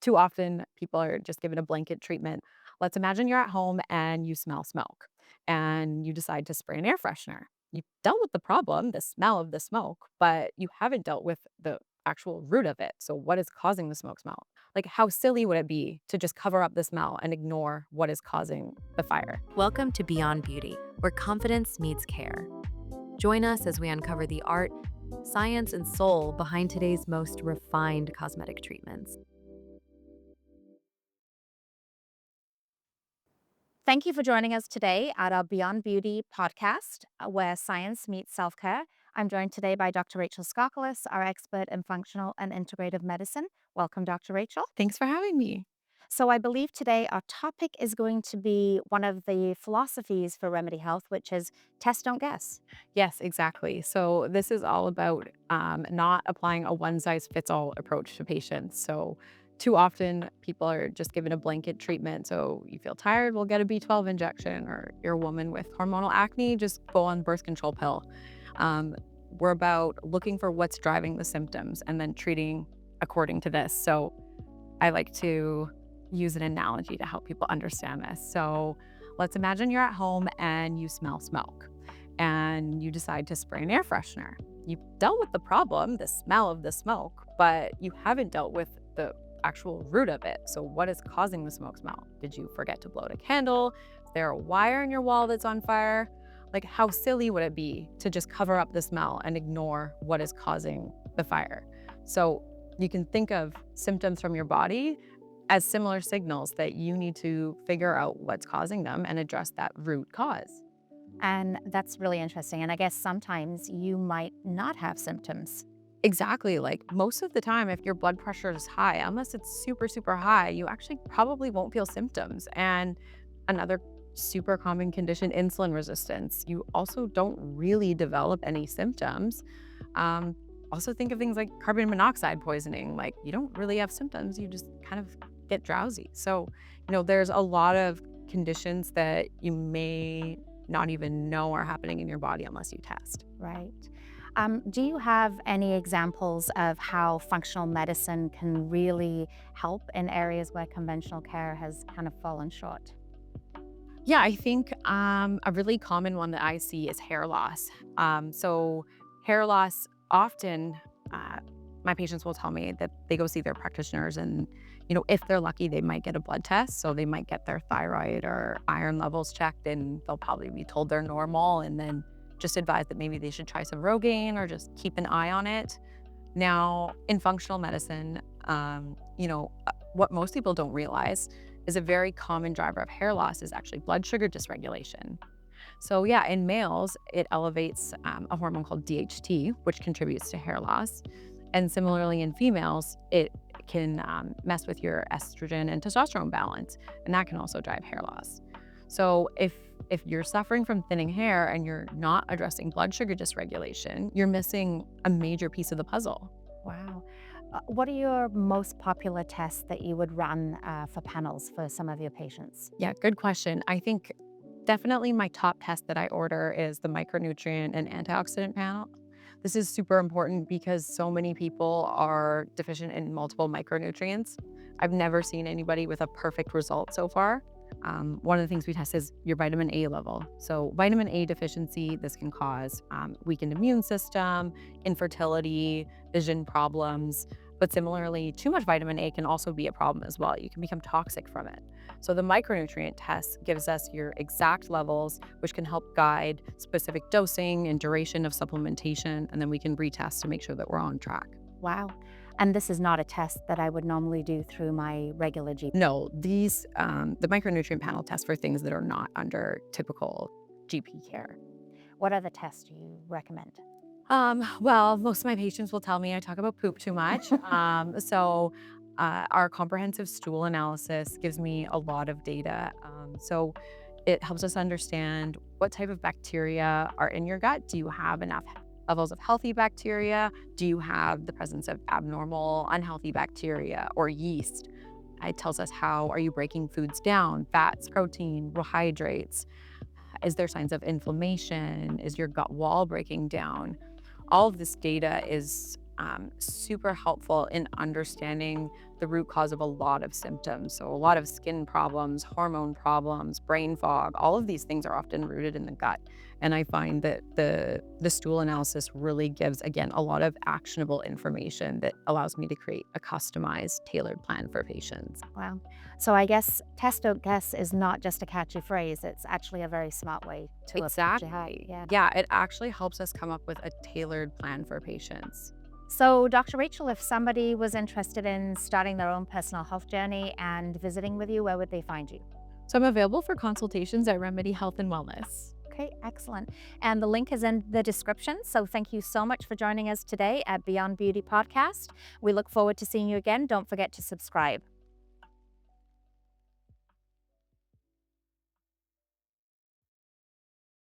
Too often, people are just given a blanket treatment. Let's imagine you're at home and you smell smoke and you decide to spray an air freshener. You've dealt with the problem, the smell of the smoke, but you haven't dealt with the actual root of it. So, what is causing the smoke smell? Like, how silly would it be to just cover up the smell and ignore what is causing the fire? Welcome to Beyond Beauty, where confidence meets care. Join us as we uncover the art, science, and soul behind today's most refined cosmetic treatments. Thank you for joining us today at our Beyond Beauty podcast, where science meets self care. I'm joined today by Dr. Rachel Skokolis, our expert in functional and integrative medicine. Welcome, Dr. Rachel. Thanks for having me. So, I believe today our topic is going to be one of the philosophies for Remedy Health, which is test, don't guess. Yes, exactly. So, this is all about not applying a one size fits all approach to patients. So, too often people are just given a blanket treatment. So, you feel tired, we'll get a B12 injection, or you're a woman with hormonal acne, just go on birth control pill. Um, we're about looking for what's driving the symptoms and then treating according to this. So, I like to use an analogy to help people understand this. So, let's imagine you're at home and you smell smoke and you decide to spray an air freshener. You've dealt with the problem, the smell of the smoke, but you haven't dealt with the actual root of it. So, what is causing the smoke smell? Did you forget to blow out a candle? Is there a wire in your wall that's on fire? Like, how silly would it be to just cover up the smell and ignore what is causing the fire? So, you can think of symptoms from your body as similar signals that you need to figure out what's causing them and address that root cause. And that's really interesting. And I guess sometimes you might not have symptoms. Exactly. Like most of the time, if your blood pressure is high, unless it's super, super high, you actually probably won't feel symptoms. And another super common condition, insulin resistance, you also don't really develop any symptoms. Um, Also, think of things like carbon monoxide poisoning. Like you don't really have symptoms, you just kind of get drowsy. So, there's a lot of conditions that you may not even know are happening in your body unless you test. Right. Do you have any examples of how functional medicine can really help in areas where conventional care has kind of fallen short? Yeah, I think a really common one that I see is hair loss. So, hair loss often, uh, my patients will tell me that they go see their practitioners, and if they're lucky, they might get a blood test. So they might get their thyroid or iron levels checked, and they'll probably be told they're normal, and then just advised that maybe they should try some Rogaine or just keep an eye on it. Now, in functional medicine, what most people don't realize is a very common driver of hair loss is actually blood sugar dysregulation. So, yeah, in males, it elevates a hormone called DHT, which contributes to hair loss. And similarly, in females, it can mess with your estrogen and testosterone balance, and that can also drive hair loss. So, if you're suffering from thinning hair and you're not addressing blood sugar dysregulation, you're missing a major piece of the puzzle. Wow. What are your most popular tests that you would run for panels for some of your patients? Yeah, good question. I think definitely my top test that I order is the micronutrient and antioxidant panel. This is super important because so many people are deficient in multiple micronutrients. I've never seen anybody with a perfect result so far. One of the things we test is your vitamin A level. So, vitamin A deficiency, this can cause weakened immune system, infertility, vision problems. But similarly, too much vitamin A can also be a problem as well. You can become toxic from it. So, the micronutrient test gives us your exact levels, which can help guide specific dosing and duration of supplementation. And then we can retest to make sure that we're on track. Wow. And this is not a test that I would normally do through my regular GP. No, the micronutrient panel tests for things that are not under typical GP care. What other tests do you recommend? Well, most of my patients will tell me I talk about poop too much. Our comprehensive stool analysis gives me a lot of data. So it helps us understand what type of bacteria are in your gut. Do you have enough levels of healthy bacteria? Do you have the presence of abnormal, unhealthy bacteria or yeast? It tells us how are you breaking foods down, fats, protein, carbohydrates. Is there signs of inflammation? Is your gut wall breaking down? All of this data is super helpful in understanding the root cause of a lot of symptoms. So, a lot of skin problems, hormone problems, brain fog, all of these things are often rooted in the gut. And I find that the stool analysis really gives, again, a lot of actionable information that allows me to create a customized, tailored plan for patients. Wow. So I guess test don't guess is not just a catchy phrase. It's actually a very smart way to approach your health. Exactly. Yeah. Yeah, it actually helps us come up with a tailored plan for patients. So, Dr. Rachel, if somebody was interested in starting their own personal health journey and visiting with you, where would they find you? So I'm available for consultations at Remedy Health and Wellness. Okay, excellent. And the link is in the description. So, thank you so much for joining us today at Beyond Beauty Podcast. We look forward to seeing you again. Don't forget to subscribe.